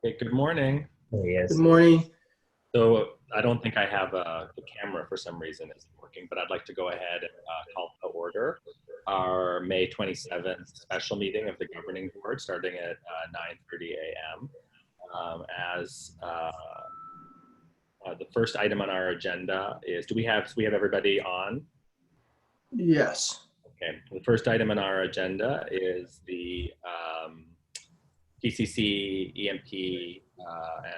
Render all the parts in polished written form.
Okay, good morning. There he Good is. morning. So I don't think I have the camera for some reason isn't working, but I'd like to go ahead and call to order our May 27th special meeting of the governing board starting at 9:30 a.m. As the first item on our agenda is, do we have everybody on? Yes. Okay, the first item on our agenda is the PCC, EMP,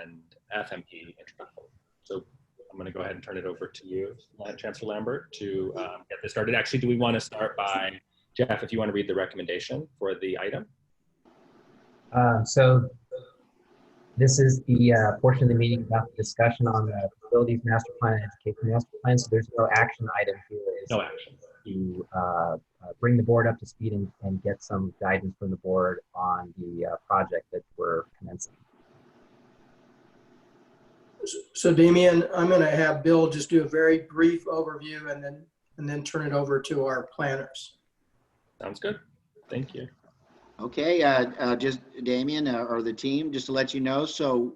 and FMP introduction. So I'm going to go ahead and turn it over to you, Chancellor Lambert, to get this started. Actually, do we want to start by, Jeff, if you want to read the recommendation for the item? So this is the portion of the meeting about the discussion on the facilities master plan and education master plan. So there's no action item here. No action. To bring the board up to speed and get some guidance from the board on the project that we're commencing. So Damien, I'm going to have Bill just do a very brief overview and then turn it over to our planners. Sounds good. Thank you. Okay, just Damien or the team, just to let you know. So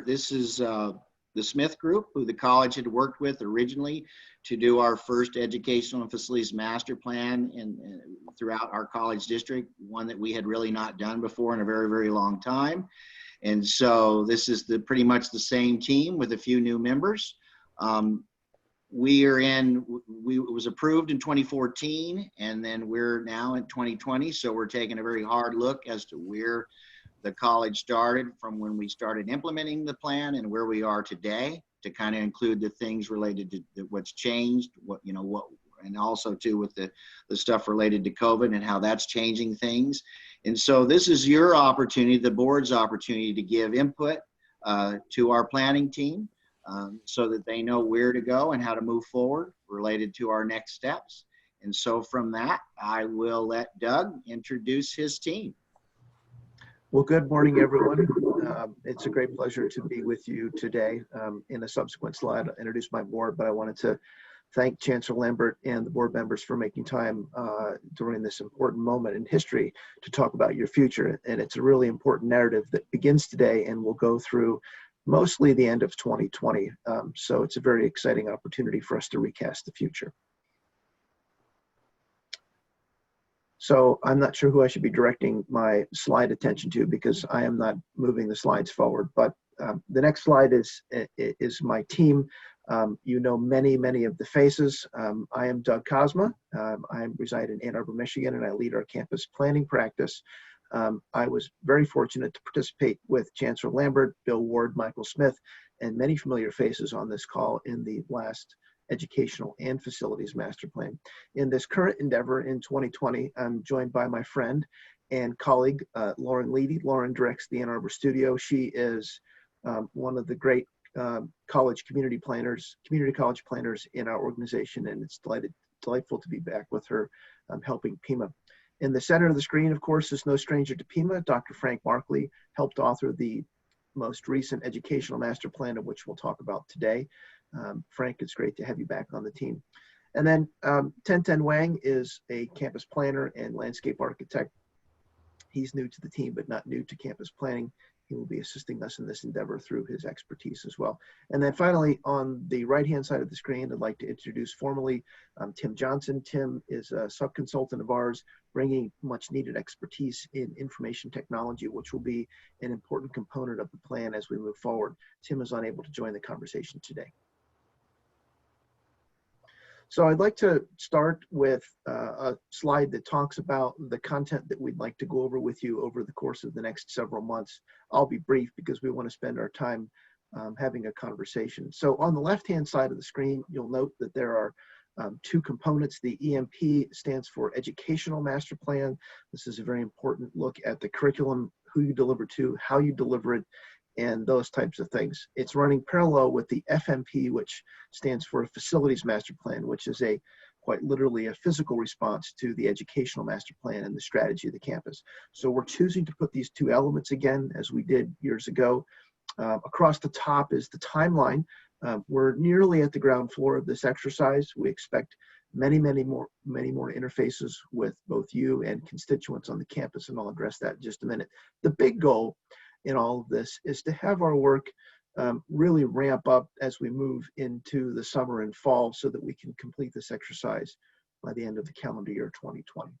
this is the Smith Group, who the college had worked with originally to do our first educational and facilities master plan throughout our college district, one that we had really not done before in a very, very long time. And so this is pretty much the same team with a few new members. It was approved in 2014, and then we're now in 2020. So we're taking a very hard look as to where the college started from when we started implementing the plan and where we are today, to kind of include the things related to what's changed, and also too with the stuff related to COVID and how that's changing things. And so this is your opportunity, the board's opportunity, to give input to our planning team so that they know where to go and how to move forward related to our next steps. And so from that, I will let Doug introduce his team. Well, good morning, everyone. It's a great pleasure to be with you today. In a subsequent slide, I'll introduce my board, but I wanted to thank Chancellor Lambert and the board members for making time during this important moment in history to talk about your future. And it's a really important narrative that begins today and will go through mostly the end of 2020. So it's a very exciting opportunity for us to recast the future. So I'm not sure who I should be directing my slide attention to because I am not moving the slides forward, but the next slide is my team. You know many of the faces. I am Doug Cosma. I reside in Ann Arbor, Michigan, and I lead our campus planning practice. I was very fortunate to participate with Chancellor Lambert, Bill Ward, Michael Smith, and many familiar faces on this call in the last educational and facilities master plan. In this current endeavor in 2020, I'm joined by my friend and colleague, Lauren Leedy. Lauren directs the Ann Arbor studio. She is one of the great community college planners in our organization, and it's delightful to be back with her helping Pima. In the center of the screen, of course, is no stranger to Pima. Dr. Frank Markley helped author the most recent educational master plan, of which we'll talk about today. Frank, it's great to have you back on the team. And then Ten Wang is a campus planner and landscape architect. He's new to the team, but not new to campus planning. He will be assisting us in this endeavor through his expertise as well. And then finally, on the right-hand side of the screen, I'd like to introduce formally Tim Johnson. Tim is a sub-consultant of ours, bringing much needed expertise in information technology, which will be an important component of the plan as we move forward. Tim is unable to join the conversation today. So I'd like to start with a slide that talks about the content that we'd like to go over with you over the course of the next several months. I'll be brief because we want to spend our time having a conversation. So on the left-hand side of the screen, you'll note that there are two components. The EMP stands for Educational Master Plan. This is a very important look at the curriculum, who you deliver to, how you deliver it, and those types of things. It's running parallel with the FMP, which stands for Facilities Master Plan, which is quite literally a physical response to the Educational Master Plan and the strategy of the campus. So we're choosing to put these two elements again, as we did years ago. Across the top is the timeline. We're nearly at the ground floor of this exercise. We expect many more interfaces with both you and constituents on the campus, and I'll address that in just a minute. The big goal in all of this is to have our work really ramp up as we move into the summer and fall so that we can complete this exercise by the end of the calendar year 2020.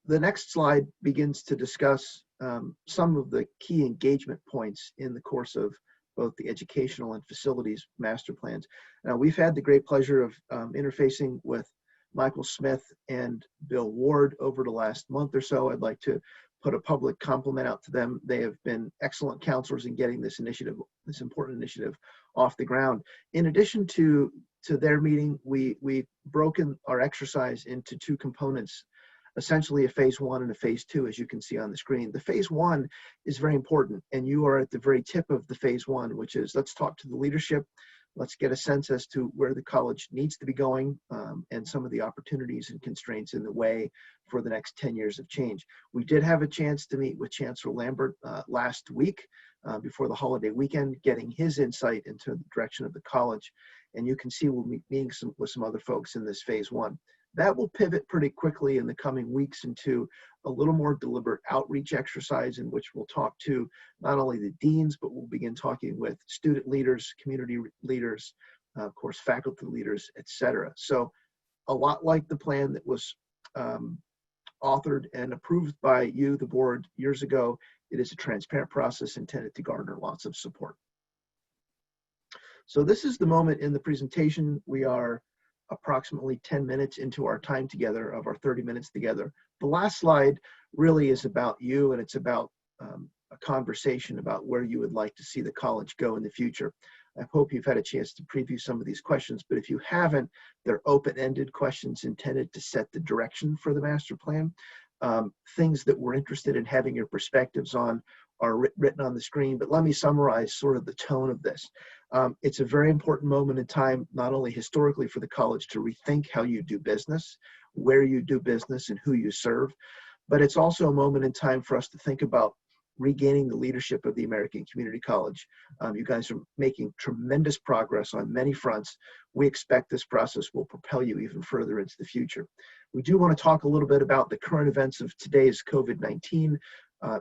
The next slide begins to discuss some of the key engagement points in the course of both the educational and facilities master plans. Now, we've had the great pleasure of interfacing with Michael Smith and Bill Ward over the last month or so. I'd like to put a public compliment out to them. They have been excellent counselors in getting this initiative, this important initiative, off the ground. In addition to their meeting, we've broken our exercise into two components, essentially a phase 1 and a phase 2, as you can see on the screen. The phase 1 is very important, and you are at the very tip of the phase 1, which is let's talk to the leadership. Let's get a sense as to where the college needs to be going and some of the opportunities and constraints in the way for the next 10 years of change. We did have a chance to meet with Chancellor Lambert last week before the holiday weekend, getting his insight into the direction of the college. And you can see we'll be meeting with some other folks in this phase 1. That will pivot pretty quickly in the coming weeks into a little more deliberate outreach exercise in which we'll talk to not only the deans, but we'll begin talking with student leaders, community leaders, of course, faculty leaders, etc. So a lot like the plan that was authored and approved by you, the board, years ago, it is a transparent process intended to garner lots of support. So this is the moment in the presentation. We are approximately 10 minutes into our time together of our 30 minutes together. The last slide really is about you, and it's about a conversation about where you would like to see the college go in the future. I hope you've had a chance to preview some of these questions, but if you haven't, they're open-ended questions intended to set the direction for the master plan. Things that we're interested in having your perspectives on are written on the screen, but let me summarize sort of the tone of this. It's a very important moment in time, not only historically for the college to rethink how you do business, where you do business, and who you serve, but it's also a moment in time for us to think about regaining the leadership of the American Community College. You guys are making tremendous progress on many fronts. We expect this process will propel you even further into the future. We do want to talk a little bit about the current events of today's COVID-19,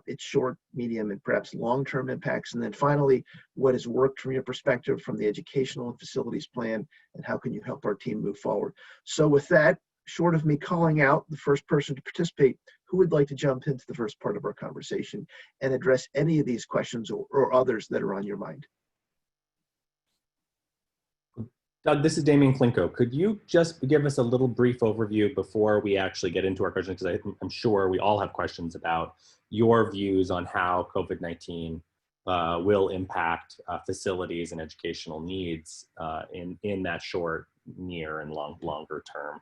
its short, medium, and perhaps long-term impacts. And then finally, what has worked from your perspective from the educational and facilities plan, and how can you help our team move forward? So with that, short of me calling out the first person to participate, who would like to jump into the first part of our conversation and address any of these questions or others that are on your mind? Doug, this is Damian Klinko. Could you just give us a little brief overview before we actually get into our questions? Because I'm sure we all have questions about your views on how COVID-19 will impact facilities and educational needs in that short, near, and longer term,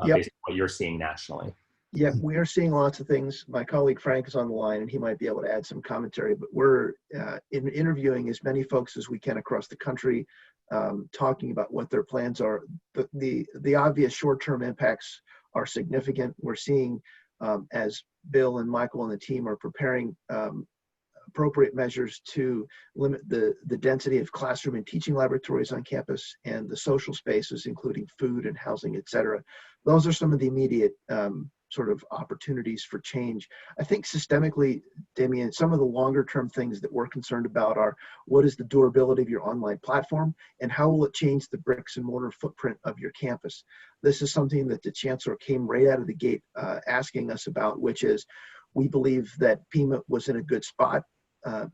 based on what you're seeing nationally. Yeah, we are seeing lots of things. My colleague Frank is on the line and he might be able to add some commentary, but we're interviewing as many folks as we can across the country, talking about what their plans are. The obvious short-term impacts are significant. We're seeing as Bill and Michael and the team are preparing appropriate measures to limit the density of classroom and teaching laboratories on campus and the social spaces, including food and housing, et cetera. Those are some of the immediate sort of opportunities for change. I think systemically, Damian, some of the longer term things that we're concerned about are what is the durability of your online platform and how will it change the bricks and mortar footprint of your campus? This is something that the chancellor came right out of the gate asking us about, which is we believe that Pima was in a good spot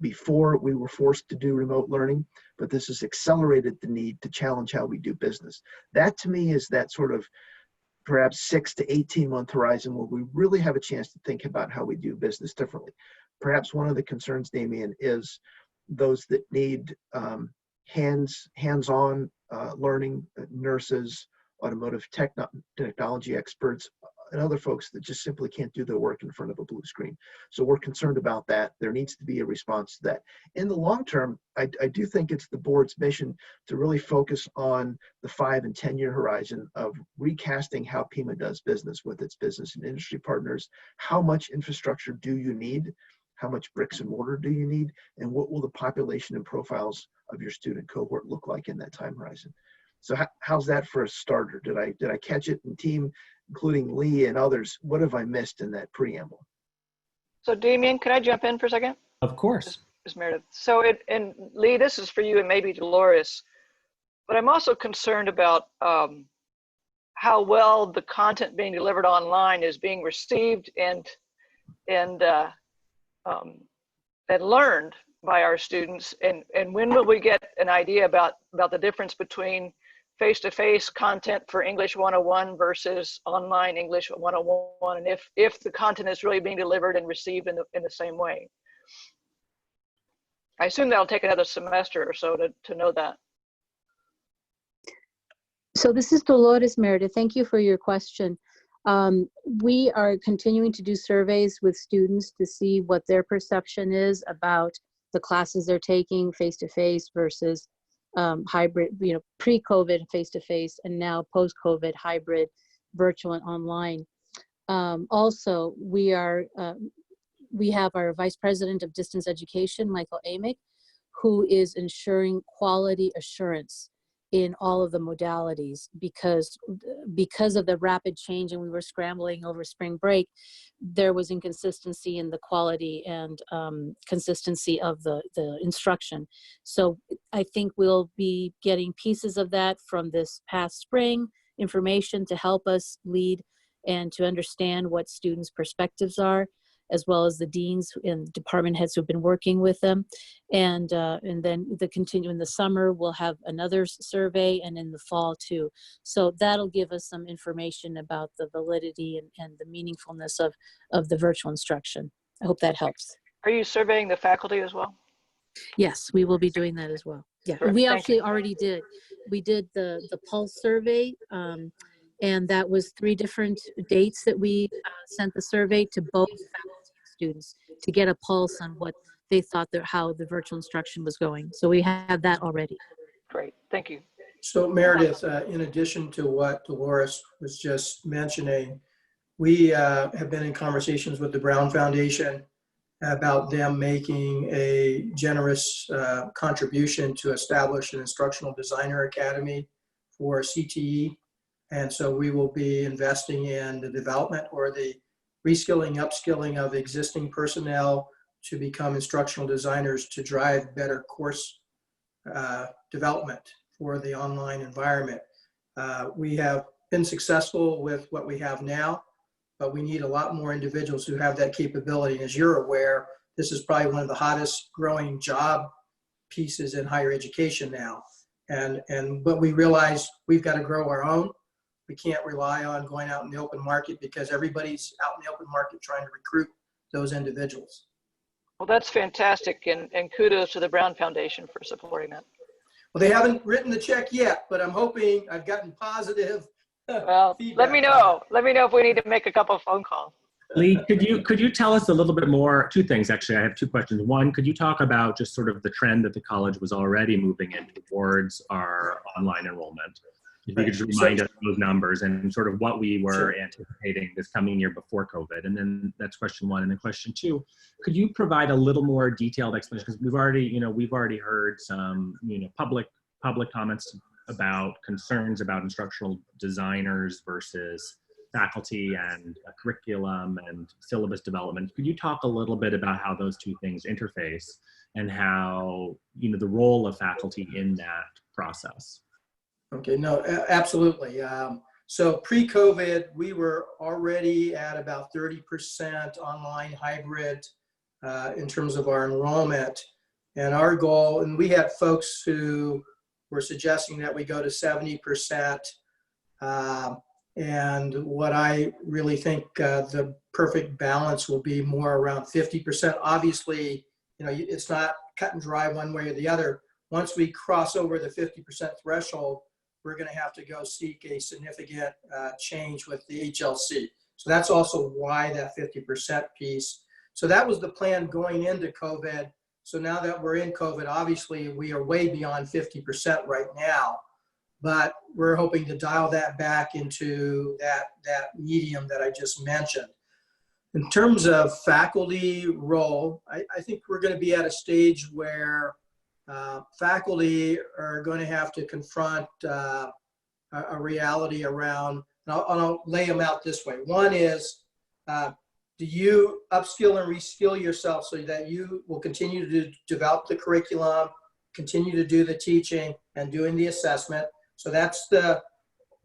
before we were forced to do remote learning, but this has accelerated the need to challenge how we do business. That to me is that sort of perhaps 6 to 18 month horizon where we really have a chance to think about how we do business differently. Perhaps one of the concerns, Damian, is those that need hands-on learning, nurses, automotive technology experts, and other folks that just simply can't do their work in front of a blue screen. So we're concerned about that. There needs to be a response to that. In the long term, I do think it's the board's mission to really focus on the 5 and 10 year horizon of recasting how Pima does business with its business and industry partners. How much infrastructure do you need? How much bricks and mortar do you need? And what will the population and profiles of your student cohort look like in that time horizon? So how's that for a starter? Did I catch it? And team, including Lee and others, what have I missed in that preamble? So Damien, can I jump in for a second? Of course. Ms. Meredith. So and Lee, this is for you and maybe Dolores, but I'm also concerned about how well the content being delivered online is being received and learned by our students, and when will we get an idea about the difference between face-to-face content for English 101 versus online English 101, and if the content is really being delivered and received in the same way? I assume that'll take another semester or so to know that. So this is Dolores, Meredith. Thank you for your question. We are continuing to do surveys with students to see what their perception is about the classes they're taking face-to-face versus hybrid, pre-COVID face-to-face, and now post-COVID hybrid, virtual and online. Also, we have our Vice President of Distance Education, Michael Amick, who is ensuring quality assurance in all of the modalities because of the rapid change, and we were scrambling over spring break, there was inconsistency in the quality and consistency of the instruction. So I think we'll be getting pieces of that from this past spring, information to help us lead and to understand what students' perspectives are, as well as the deans and department heads who've been working with them. And then in the summer, we'll have another survey, and in the fall too. So that'll give us some information about the validity and the meaningfulness of the virtual instruction. I hope that helps. Are you surveying the faculty as well? Yes, we will be doing that as well. Yeah, Terrific. we Thank actually you. already did. We did the pulse survey, and that was 3 different dates that we sent the survey to both faculty and students to get a pulse on what they thought how the virtual instruction was going. So we have that already. Great, thank you. So Meredith, in addition to what Dolores was just mentioning, we have been in conversations with the Brown Foundation about them making a generous contribution to establish an Instructional Designer Academy for CTE. And so we will be investing in the development or the reskilling, upskilling of existing personnel to become instructional designers to drive better course development for the online environment. We have been successful with what we have now, but we need a lot more individuals who have that capability. And as you're aware, this is probably one of the hottest growing job pieces in higher education now. But we realize we've got to grow our own. We can't rely on going out in the open market because everybody's out in the open market trying to recruit those individuals. Well, that's fantastic, and kudos to the Brown Foundation for supporting that. Well, they haven't written the check yet, but I'm hoping I've gotten positive Well, feedback. let me know. Let me know if we need to make a couple of phone calls. Lee, could you tell us a little bit more? 2 things, actually. I have 2 questions. One, could you talk about just sort of the trend that the college was already moving in towards our online enrollment? If you could just remind us those numbers and sort of what we were anticipating this coming year before COVID. And then that's question 1. And then question 2, could you provide a little more detailed explanation? Because we've already heard some, public comments about concerns about instructional designers versus faculty and curriculum and syllabus development. Could you talk a little bit about how those 2 things interface and how, the role of faculty in that process? Okay, no, absolutely. So pre-COVID, we were already at about 30% online hybrid in terms of our enrollment. And our goal, and we had folks who were suggesting that we go to 70%. And what I really think the perfect balance will be more around 50%. Obviously, it's not cut and dry one way or the other. Once we cross over the 50% threshold, we're going to have to go seek a significant change with the HLC. So that's also why that 50% piece. So that was the plan going into COVID. So now that we're in COVID, obviously we are way beyond 50% right now, but we're hoping to dial that back into that medium that I just mentioned. In terms of faculty role, I think we're going to be at a stage where faculty are going to have to confront a reality around, and I'll lay them out this way. One is do you upskill and reskill yourself so that you will continue to develop the curriculum, continue to do the teaching and doing the assessment? So that's the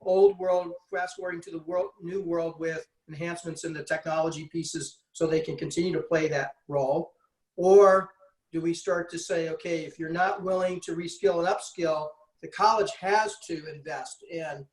old world, fast forwarding to the new world with enhancements in the technology pieces so they can continue to play that role. Or do we start to say, okay, if you're not willing to reskill and upskill, the college has to invest in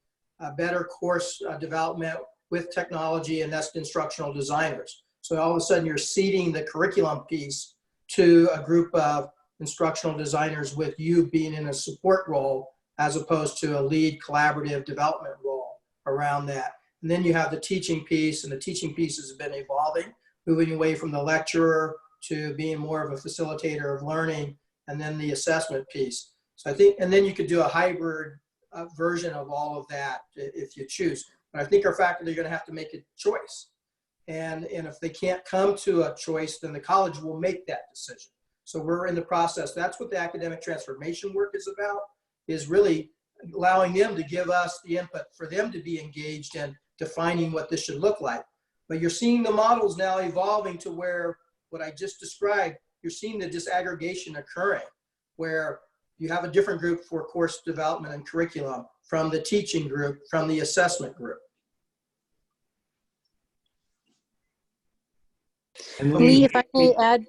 better course development with technology, and that's instructional designers. So all of a sudden you're ceding the curriculum piece to a group of instructional designers with you being in a support role as opposed to a lead collaborative development role around that. And then you have the teaching piece, and the teaching piece has been evolving, moving away from the lecturer to being more of a facilitator of learning, and then the assessment piece. So I think, and then you could do a hybrid version of all of that if you choose. But I think our faculty are going to have to make a choice. And if they can't come to a choice, then the college will make that decision. So we're in the process. That's what the academic transformation work is about, is really allowing them to give us the input for them to be engaged in defining what this should look like. But you're seeing the models now evolving to where what I just described, you're seeing the disaggregation occurring, where you have a different group for course development and curriculum from the teaching group, from the assessment group. And Lee, if I may add,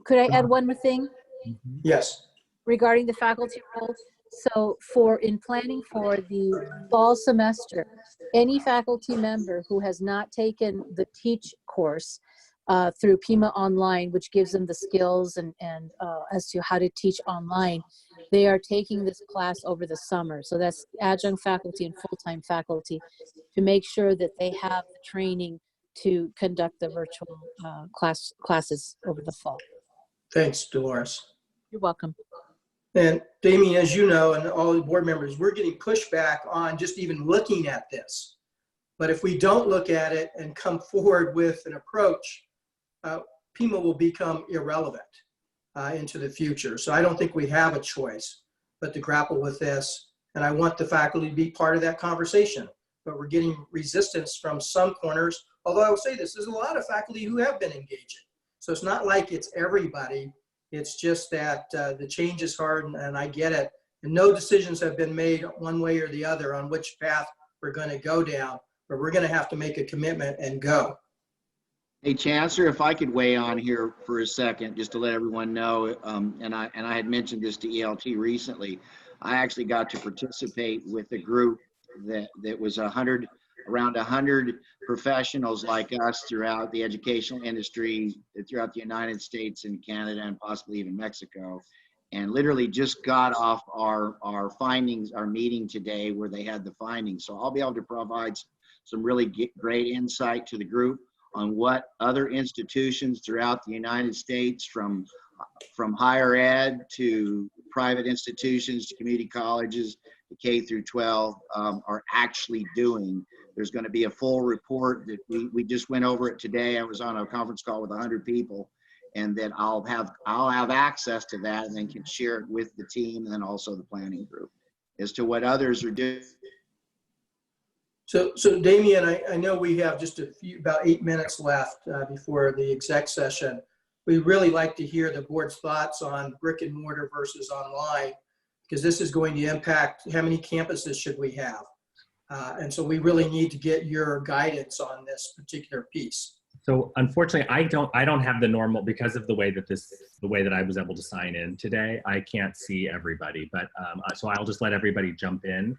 could I add one more thing Yes. regarding the faculty role? So in planning for the fall semester, any faculty member who has not taken the Teach course through Pima Online, which gives them the skills and as to how to teach online, they are taking this class over the summer. So that's adjunct faculty and full-time faculty, to make sure that they have the training to conduct the virtual classes over the fall. Thanks, Dolores. You're welcome. And Damien, as you know, and all the board members, we're getting pushback on just even looking at this. But if we don't look at it and come forward with an approach, Pima will become irrelevant into the future. So I don't think we have a choice but to grapple with this. And I want the faculty to be part of that conversation. But we're getting resistance from some corners. Although I will say this, there's a lot of faculty who have been engaging. So it's not like it's everybody. It's just that the change is hard, and I get it. And no decisions have been made one way or the other on which path we're going to go down, but we're going to have to make a commitment and go. Hey, Chancellor, if I could weigh on here for a second, just to let everyone know, and I had mentioned this to ELT recently. I actually got to participate with a group that was around 100 professionals like us throughout the educational industry, throughout the United States and Canada and possibly even Mexico, and literally just got off our findings, our meeting today where they had the findings. So I'll be able to provide some really great insight to the group on what other institutions throughout the United States, from higher ed to private institutions to community colleges, to K-12, are actually doing. There's going to be a full report that we just went over it today. I was on a conference call with 100 people, and then I'll have access to that and then can share it with the team and then also the planning group as to what others are doing. So Damien, I know we have just about 8 minutes left before the exec session. We'd really like to hear the board's thoughts on brick and mortar versus online, because this is going to impact how many campuses should we have. And so we really need to get your guidance on this particular piece. So unfortunately, I don't have the normal, because of the way that I was able to sign in today. I can't see everybody, but so I'll just let everybody jump in.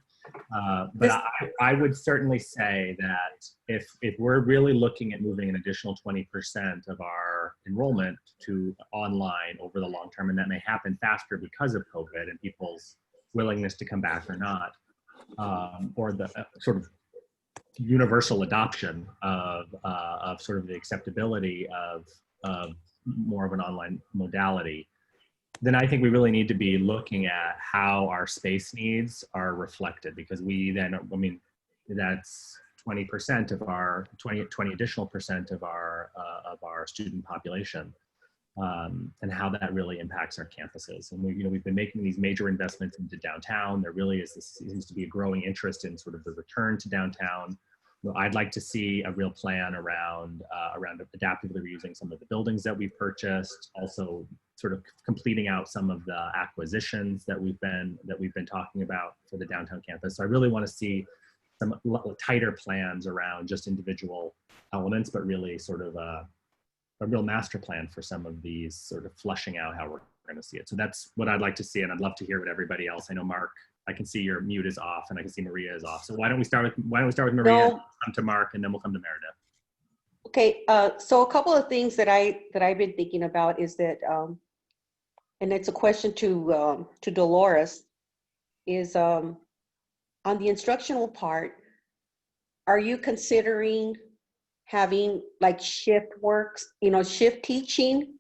But I would certainly say that if we're really looking at moving an additional 20% of our enrollment to online over the long term, and that may happen faster because of COVID and people's willingness to come back or not, or the sort of universal adoption of sort of the acceptability of more of an online modality, then I think we really need to be looking at how our space needs are reflected, because we then, I mean, that's 20% of our 20 additional percent of our student population, and how that really impacts our campuses. And we've been making these major investments into downtown. There really seems to be a growing interest in sort of the return to downtown, I'd like to see a real plan around adaptively reusing some of the buildings that we've purchased, also sort of completing out some of the acquisitions that we've been talking about for the downtown campus. So I really want to see some tighter plans around just individual elements, but really sort of a real master plan for some of these, sort of flushing out how we're going to see it. So that's what I'd like to see, and I'd love to hear what everybody else. I know Mark, I can see your mute is off, and I can see Maria is off. So why don't we start with Maria, No. come to Mark, and then we'll come to Meredith. Okay, so a couple of things that I've been thinking about is that, and it's a question to Dolores, is on the instructional part, are you considering having like shift works, shift teaching?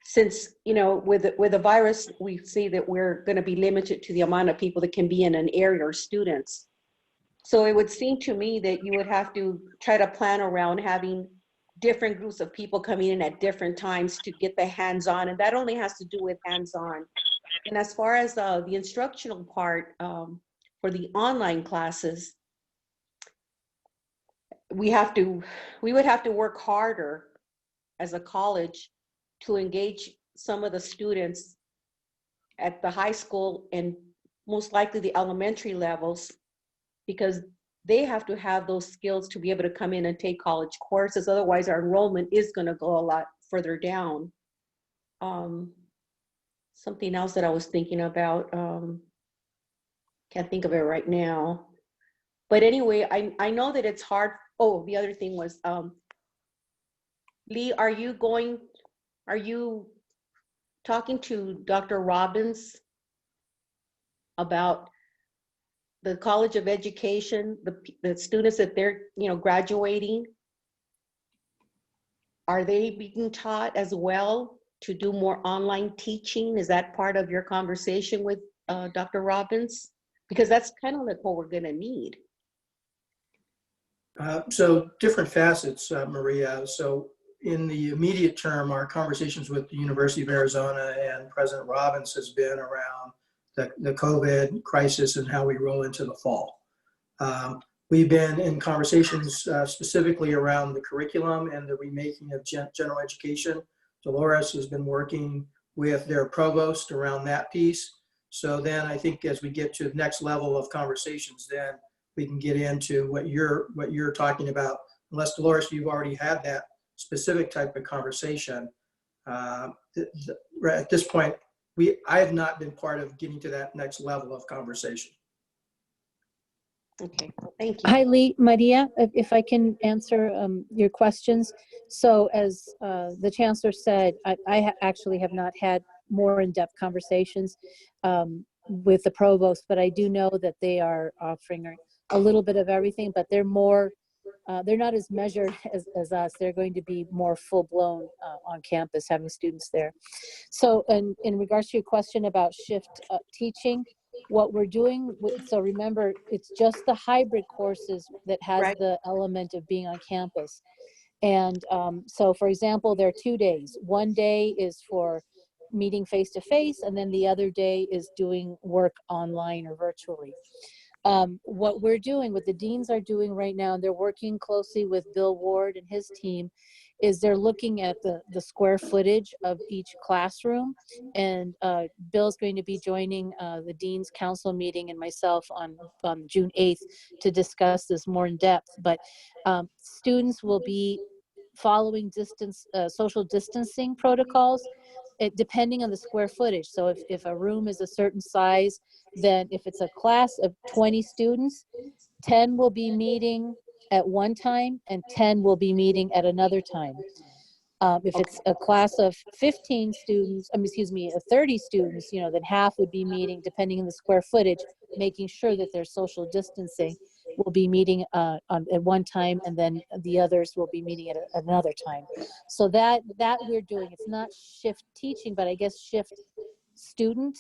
Since, with the virus, we see that we're going to be limited to the amount of people that can be in an area or students. So it would seem to me that you would have to try to plan around having different groups of people coming in at different times to get the hands-on, and that only has to do with hands-on. And as far as the instructional part for the online classes, we would have to work harder as a college to engage some of the students at the high school and most likely the elementary levels, because they have to have those skills to be able to come in and take college courses. Otherwise, our enrollment is going to go a lot further down. Something else that I was thinking about, can't think of it right now. But anyway, I know that it's hard. Oh, the other thing was, Lee, are you talking to Dr. Robbins about the College of Education, the students that they're graduating? Are they being taught as well to do more online teaching? Is that part of your conversation with Dr. Robbins? Because that's kind of like what we're going to need. So different facets, Maria. So in the immediate term, our conversations with the University of Arizona and President Robbins has been around the COVID crisis and how we roll into the fall. We've been in conversations specifically around the curriculum and the remaking of general education. Dolores has been working with their provost around that piece. So then I think as we get to the next level of conversations, then we can get into what you're talking about. Unless, Dolores, you've already had that specific type of conversation. At this point, I have not been part of getting to that next level of conversation. Okay, thank you. Hi, Lee. Maria, if I can answer your questions. So as the Chancellor said, I actually have not had more in-depth conversations with the provost, but I do know that they are offering a little bit of everything, but they're more, they're not as measured as us. They're going to be more full-blown on campus, having students there. So in regards to your question about shift teaching, what we're doing, so remember, it's just the hybrid courses that has Right. the element of being on campus. And so, for example, there are 2 days. One day is for meeting face-to-face, and then the other day is doing work online or virtually. What we're doing, what the deans are doing right now, and they're working closely with Bill Ward and his team, is they're looking at the square footage of each classroom. And Bill's going to be joining the Dean's Council meeting and myself on June 8th to discuss this more in depth. But students will be following social distancing protocols, depending on the square footage. So if a room is a certain size, then if it's a class of 20 students, 10 will be meeting at one time and 10 will be meeting at another time. If it's a class of 15 students, 30 students, then half would be meeting, depending on the square footage, making sure that there's social distancing, will be meeting at one time, and then the others will be meeting at another time. So that we're doing. It's not shift teaching, but I guess shift student,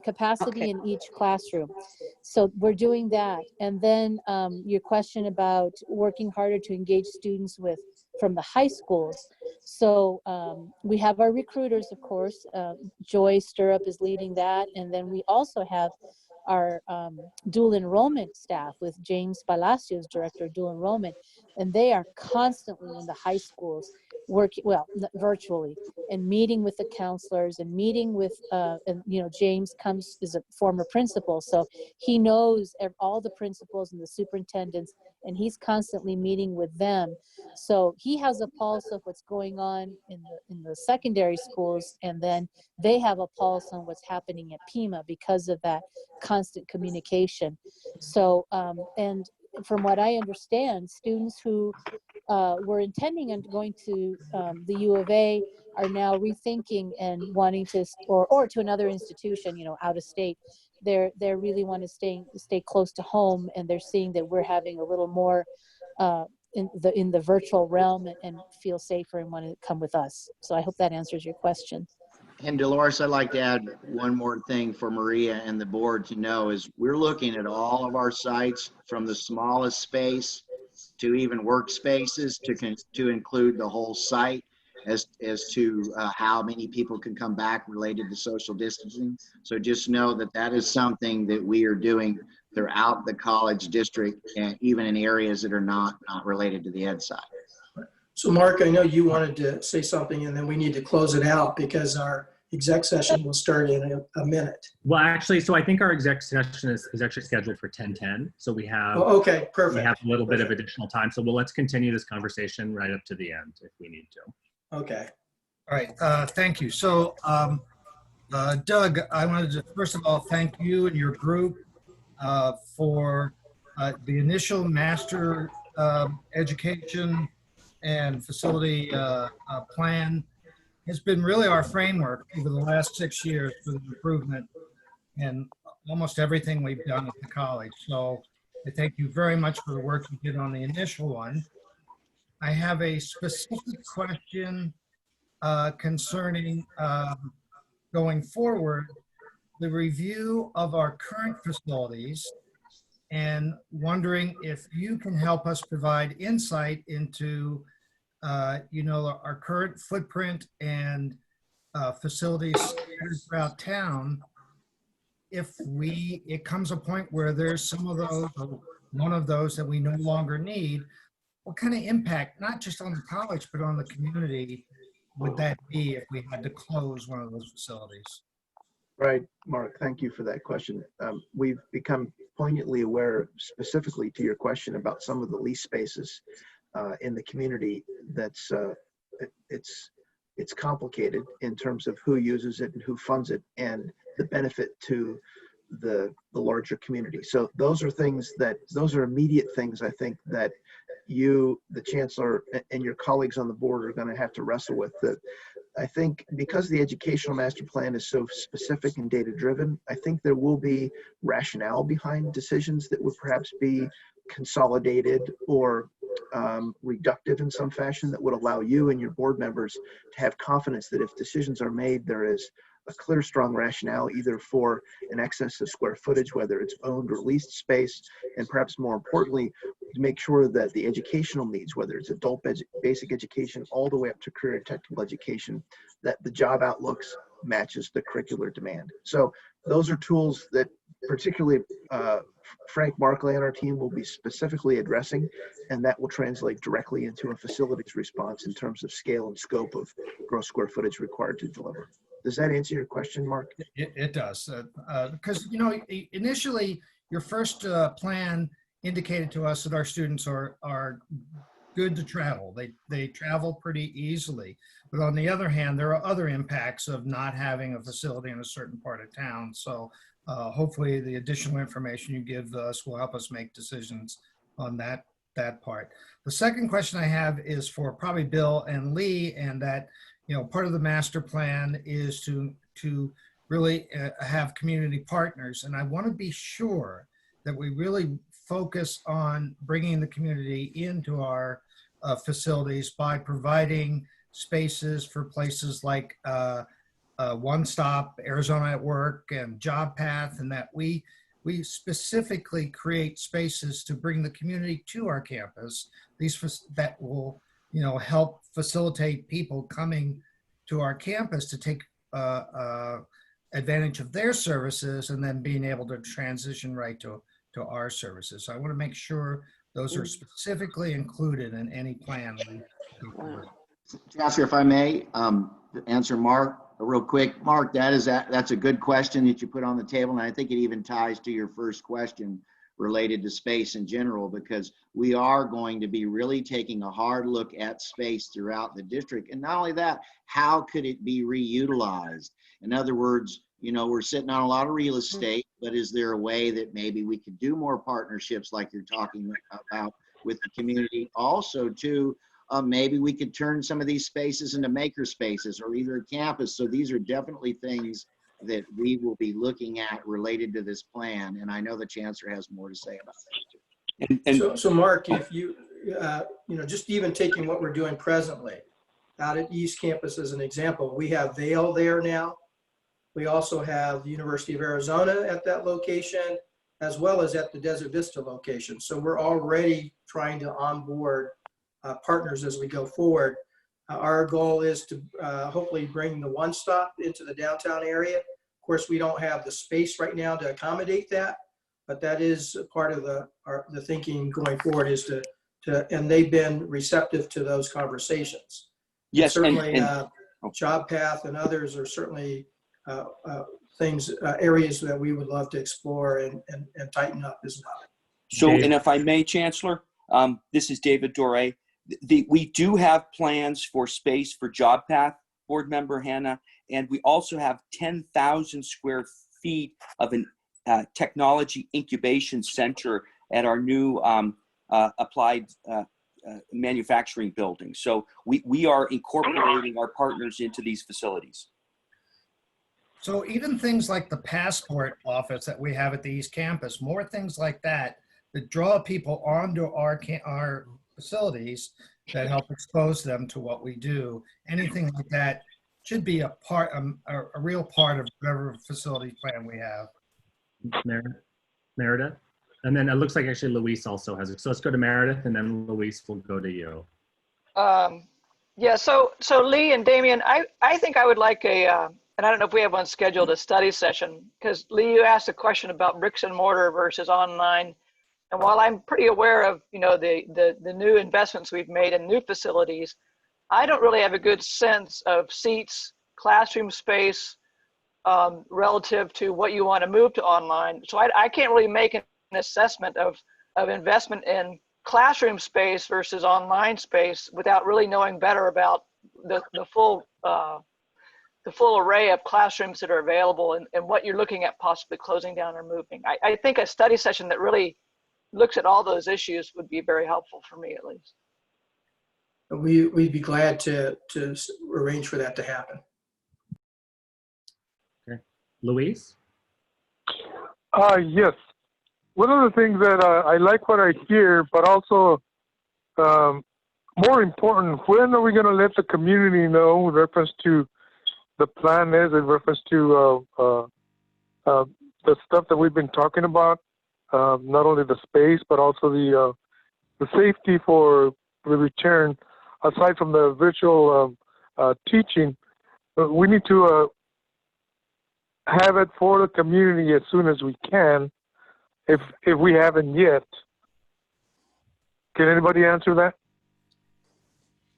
capacity in each classroom. So we're doing that. And then your question about working harder to engage students from the high schools. So we have our recruiters, of course. Joy Stirrup is leading that. And then we also have dual enrollment staff with James Palacios, director of dual enrollment, and they are constantly in the high schools working, well, virtually, and meeting with the counselors and meeting with, and James is a former principal, so he knows all the principals and the superintendents, and he's constantly meeting with them. So he has a pulse of what's going on in the secondary schools, and then they have a pulse on what's happening at Pima because of that constant communication. So, and from what I understand, students who were intending on going to the U of A are now rethinking and wanting to, or to another institution, out of state. They really want to stay close to home, and they're seeing that we're having a little more in the virtual realm and feel safer and want to come with us. So I hope that answers your question. And Dolores, I'd like to add one more thing for Maria and the board to know is we're looking at all of our sites from the smallest space to even workspaces to include the whole site as to how many people can come back related to social distancing. So just know that that is something that we are doing throughout the college district and even in areas that are not related to the ed side. So Mark, I know you wanted to say something and then we need to close it out because our exec session will start in a minute. Well, actually, so I think our exec session is actually scheduled for 10:10. So we have, okay, perfect. We have a little bit of additional time. So let's continue this conversation right up to the end if we need to. Okay. All right, thank you. So Doug, I wanted to first of all thank you and your group for the initial master education and facility plan. Has been really our framework over the last 6 years for the improvement in almost everything we've done at the college. So I thank you very much for the work you did on the initial one. I have a specific question concerning going forward, the review of our current facilities, and wondering if you can help us provide insight into our current footprint and facilities throughout town. If it comes a point where there's some of those, or one of those that we no longer need, what kind of impact, not just on the college, but on the community would that be if we had to close one of those facilities? Right, Mark, thank you for that question. We've become poignantly aware, specifically to your question about some of the lease spaces in the community. That's it's complicated in terms of who uses it and who funds it and the benefit to the larger community. So those are immediate things I think that you, the chancellor, and your colleagues on the board are going to have to wrestle with. That I think because the educational master plan is so specific and data driven, I think there will be rationale behind decisions that would perhaps be consolidated or reductive in some fashion that would allow you and your board members to have confidence that if decisions are made, there is a clear, strong rationale either for an excess of square footage, whether it's owned or leased space, and perhaps more importantly, to make sure that the educational needs, whether it's adult basic education all the way up to career and technical education, that the job outlooks matches the curricular demand. So those are tools that particularly Frank Markley and our team will be specifically addressing, and that will translate directly into a facilities response in terms of scale and scope of gross square footage required to deliver. Does that answer your question, Mark? It does, because initially your first plan indicated to us that our students are good to travel. They travel pretty easily, but on the other hand, there are other impacts of not having a facility in a certain part of town. So hopefully the additional information you give us will help us make decisions on that part. The second question I have is for probably Bill and Lee, and that part of the master plan is to really have community partners, and I want to be sure that we really focus on bringing the community into our facilities by providing spaces for places like One Stop, Arizona at Work, and Job Path, and that we specifically create spaces to bring the community to our campus. That will help facilitate people coming to our campus to take advantage of their services and then being able to transition right to our services. So I want to make sure those are specifically included in any plan we go forward. Chancellor, if I may, answer Mark real quick. Mark, that's a good question that you put on the table, and I think it even ties to your first question related to space in general, because we are going to be really taking a hard look at space throughout the district. And not only that, how could it be reutilized? In other words, you know, we're sitting on a lot of real estate, but is there a way that maybe we could do more partnerships like you're talking about with the community? Also, too, maybe we could turn some of these spaces into maker spaces or either a campus. So these are definitely things that we will be looking at related to this plan. And I know the chancellor has more to say about that too. So Mark, if you, you know, just even taking what we're doing presently out at East Campus as an example, we have Vail there now. We also have the University of Arizona at that location, as well as at the Desert Vista location. So we're already trying to onboard partners as we go forward. Our goal is to hopefully bring the one stop into the downtown area. Of course, we don't have the space right now to accommodate that, but that is part of the thinking going forward, is to and they've been receptive to those conversations. Yes, certainly Job Path and others are certainly areas that we would love to explore and tighten up as well. So, and if I may, Chancellor, this is David Doré. We do have plans for space for Job Path, Board Member Hannah, and we also have 10,000 square feet of an technology incubation center at our new applied manufacturing building. So we are incorporating our partners into these facilities. So even things like the passport office that we have at the East Campus, more things like that draw people onto our facilities that help expose them to what we do. Anything like that should be a real part of whatever facility plan we have. Meredith? And then it looks like actually Luis also has it. So let's go to Meredith and then Luis will go to you. Yeah, so Lee and Damien, I think I would like and I don't know if we have one scheduled, a study session, because Lee, you asked a question about bricks and mortar versus online. And while I'm pretty aware of, you know, the new investments we've made in new facilities, I don't really have a good sense of seats, classroom space, relative to what you want to move to online. So I can't really make an assessment of investment in classroom space versus online space without really knowing better about the full array of classrooms that are available and what you're looking at possibly closing down or moving. I think a study session that really looks at all those issues would be very helpful for me, at least. We'd be glad to arrange for that to happen. Okay. Luis? Yes. One of the things that I like what I hear, but also more important, when are we going to let the community know with reference to the plan is in reference to the stuff that we've been talking about, not only the space, but also the safety for the return, aside from the virtual teaching. We need to have it for the community as soon as we can, if we haven't yet. Can anybody answer that?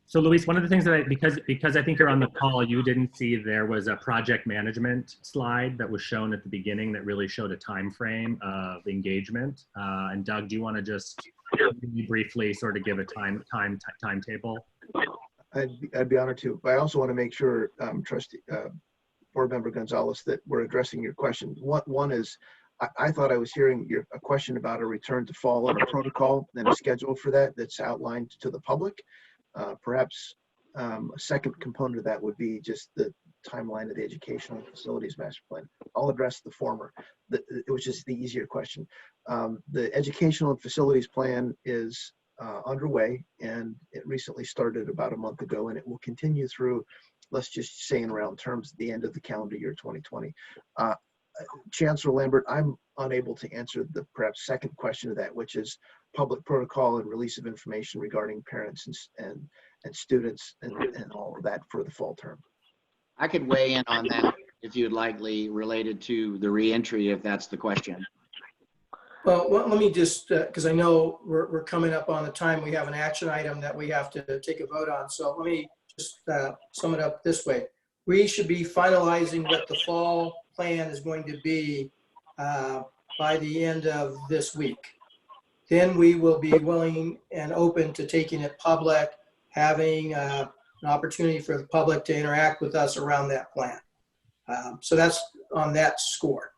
So Luis, one of the things that because I think you're on the call, you didn't see there was a project management slide that was shown at the beginning that really showed a time frame of engagement. And Doug, do you want to just really briefly sort of give a timetable? I'd be honored to. But I also want to make sure, Trustee Board Member Gonzalez, that we're addressing your question. One is, I thought I was hearing a question about a return to fall and a protocol and a schedule for that's outlined to the public. Perhaps a second component of that would be just the timeline of the educational facilities master plan. I'll address the former. It was just the easier question. The educational and facilities plan is underway, and it recently started about a month ago, and it will continue through, let's just say in round terms, the end of the calendar year 2020. Chancellor Lambert, I'm unable to answer the perhaps second question of that, which is public protocol and release of information regarding parents and students and all of that for the fall term. I could weigh in on that if you'd likely related to the reentry, if that's the question. Well, let me just, because I know we're coming up on the time, we have an action item that we have to take a vote on. So let me just sum it up this way. We should be finalizing what the fall plan is going to be by the end of this week. Then we will be willing and open to taking it public, having an opportunity for the public to interact with us around that plan. So that's on that score.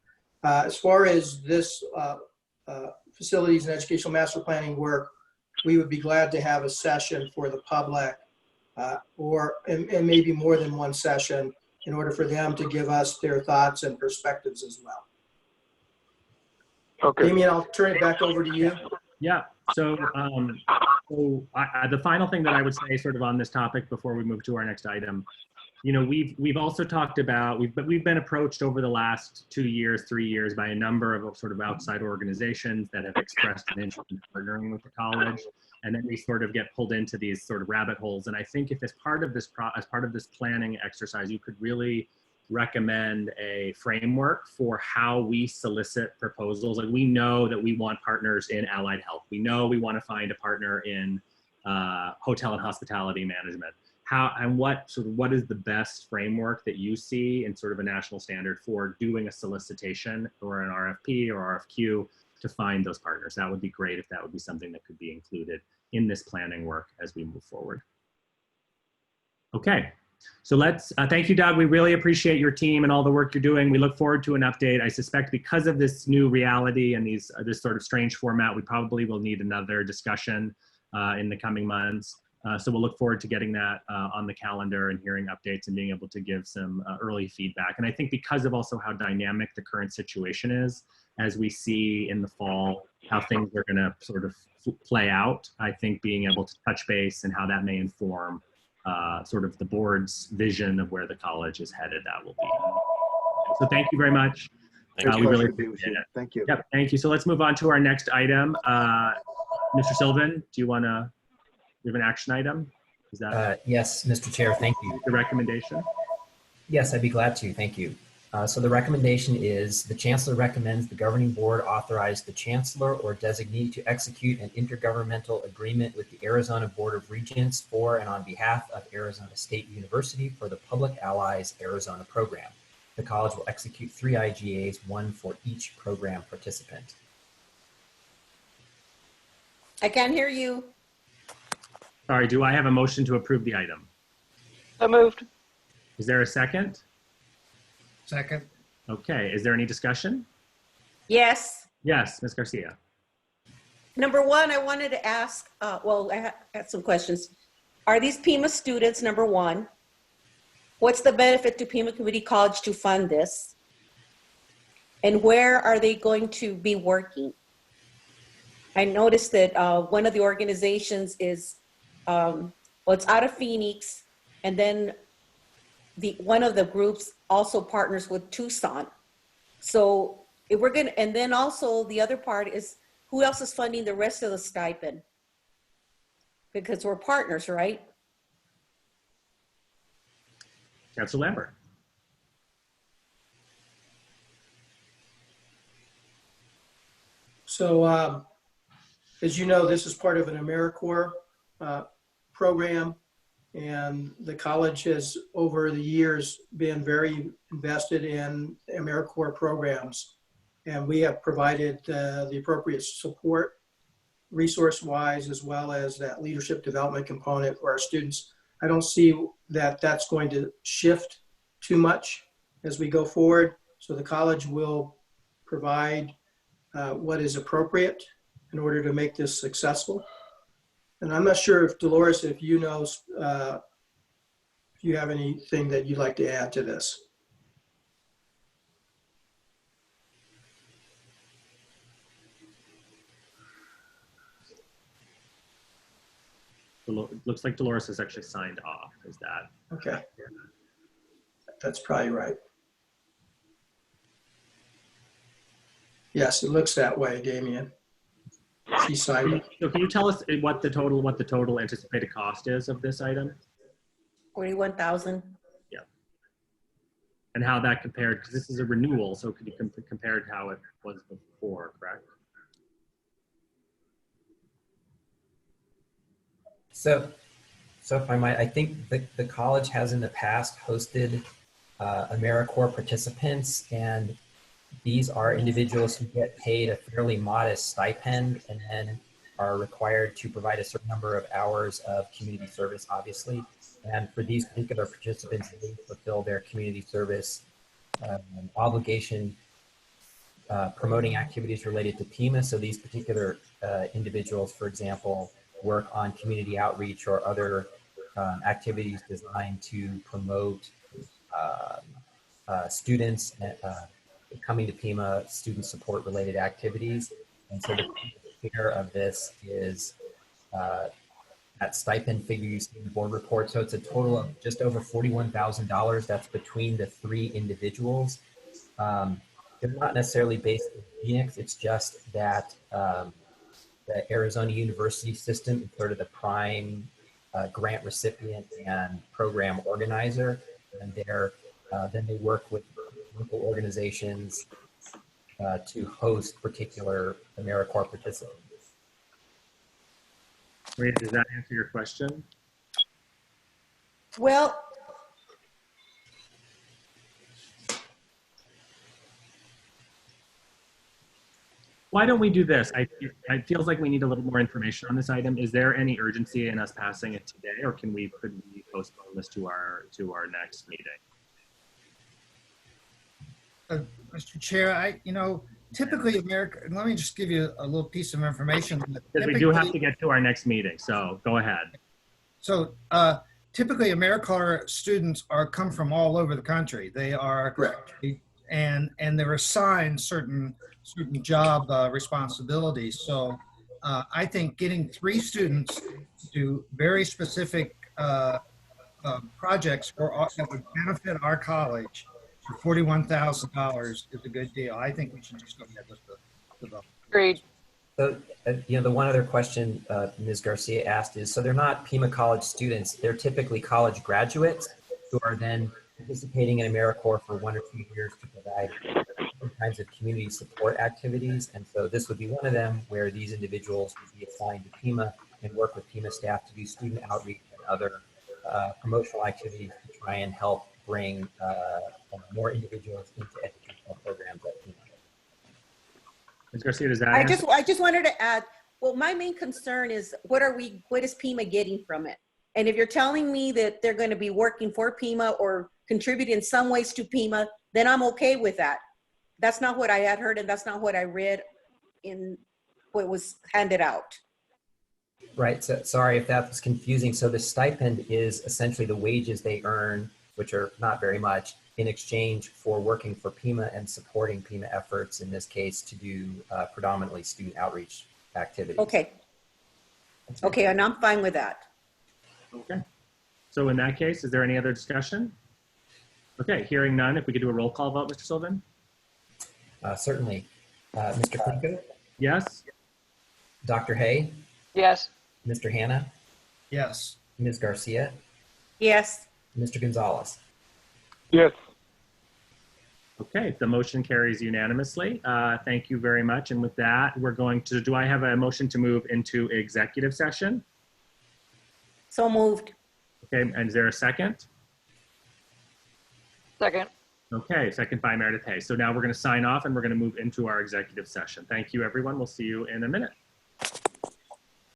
As far as this facilities and educational master planning work, we would be glad to have a session for the public and maybe more than one session in order for them to give us their thoughts and perspectives as well. Okay. Damien, I'll turn it back over to you. Yeah. So, the final thing that I would say sort of on this topic before we move to our next item, you know, we've also talked about, we've been approached over the last 2 years, 3 years by a number of sort of outside organizations that have expressed an interest in partnering with the college. And then we sort of get pulled into these sort of rabbit holes. And I think if as part of this planning exercise, you could really recommend a framework for how we solicit proposals. Like, we know that we want partners in allied health. We know we want to find a partner in hotel and hospitality management. What is the best framework that you see in sort of a national standard for doing a solicitation or an RFP or RFQ to find those partners? That would be great if that would be something that could be included in this planning work as we move forward. Okay. So let's, thank you, Doug. We really appreciate your team and all the work you're doing. We look forward to an update. I suspect because of this new reality and this sort of strange format, we probably will need another discussion in the coming months. So we'll look forward to getting that on the calendar and hearing updates and being able to give some early feedback. And I think because of also how dynamic the current situation is, as we see in the fall, how things are going to sort of play out, I think being able to touch base and how that may inform sort of the board's vision of where the college is headed, that will be. So thank you very much. We really appreciate it. Thank you. Yep, thank you. So let's move on to our next item. Mr. Sylvan, do you want to give an action item? Is that yes, Mr. Chair, thank you. the recommendation? Yes, I'd be glad to. Thank you. So the recommendation is the Chancellor recommends the governing board authorize the Chancellor or designee to execute an intergovernmental agreement with the Arizona Board of Regents for and on behalf of Arizona State University for the Public Allies Arizona program. The college will execute 3 IGAs, 1 for each program participant. I can't hear you. Sorry, do I have a motion to approve the item? So moved. Is there a second? Second. Okay, is there any discussion? Yes. Yes, Ms. Garcia. Number one, I wanted to ask, well, I had some questions. Are these Pima students, number one? What's the benefit to Pima Community College to fund this? And where are they going to be working? I noticed that one of the organizations is, well, it's out of Phoenix, and then one of the groups also partners with Tucson. So if we're gonna, and then also the other part is who else is funding the rest of the stipend? Because we're partners, right? Councilor Lambert. So as you know, this is part of an Americorps program. And the college has, over the years, been very invested in Americorps programs. And we have provided the appropriate support, resource-wise, as well as that leadership development component for our students. I don't see that that's going to shift too much as we go forward. So the college will provide what is appropriate in order to make this successful. And I'm not sure if Dolores, if you know, if you have anything that you'd like to add to this. It looks like Dolores has actually signed off. Is that? Okay. That's probably right. Yes, it looks that way, Damien. She signed it. So can you tell us what the total anticipated cost is of this item? 41,000. Yeah. and how that compared, because this is a renewal, so could you compare it to how it was before, correct? So if I might, I think the college has in the past hosted Americorps participants, and these are individuals who get paid a fairly modest stipend and then are required to provide a certain number of hours of community service, obviously. And for these particular participants, they fulfill their community service obligation promoting activities related to Pima. So these particular individuals, for example, work on community outreach or other activities designed to promote students coming to Pima, student support related activities. And so the share of this is that stipend figure you see in the board report. So it's a total of just over $41,000. That's between the 3 individuals. They're not necessarily based in Phoenix. It's just that the Arizona University system is sort of the prime grant recipient and program organizer. And then they work with local organizations to host particular Americorps participants. Maria, does that answer your question? Well, Why don't we do this? It feels like we need a little more information on this item. Is there any urgency in us passing it today, or could we postpone this to our next meeting? Mr. Chair, typically let me just give you a little piece of information. Because we do have to get to our next meeting, so go ahead. So typically Americorps students come from all over the country. They are Correct. And they're assigned certain job responsibilities. So I think getting 3 students to very specific projects that would benefit our college for $41,000 is a good deal. I think we should just go ahead with the vote. Agreed. So, the one other question Ms. Garcia asked is, so they're not Pima College students, they're typically college graduates who are then participating in Americorps for 1 or 2 years to provide different kinds of community support activities. And so this would be one of them where these individuals would be assigned to Pima and work with Pima staff to do student outreach and other promotional activities to try and help bring more individuals into educational programs at Pima. Ms. Garcia, does that I just wanted to add, well, my main concern is what is Pima getting from it? And if you're telling me that they're going to be working for Pima or contribute in some ways to Pima, then I'm okay with that. That's not what I had heard, and that's not what I read in what was handed out. Right, so sorry if that was confusing. So the stipend is essentially the wages they earn, which are not very much, in exchange for working for Pima and supporting Pima efforts, in this case, to do predominantly student outreach activities. Okay. Okay, and I'm fine with that. Okay. So in that case, is there any other discussion? Okay, hearing none, if we could do a roll call vote, Mr. Sullivan? Certainly. Mr. Franco? Yes? Dr. Hay? Yes. Mr. Hanna? Yes. Ms. Garcia? Yes. Mr. Gonzalez? Yes. Okay, the motion carries unanimously. Thank you very much. And with that, we're going to, do I have a motion to move into executive session? So moved. Okay, and is there a second? Second. Okay, second by Meredith Hay. So now we're going to sign off and we're going to move into our executive session. Thank you, everyone. We'll see you in a minute.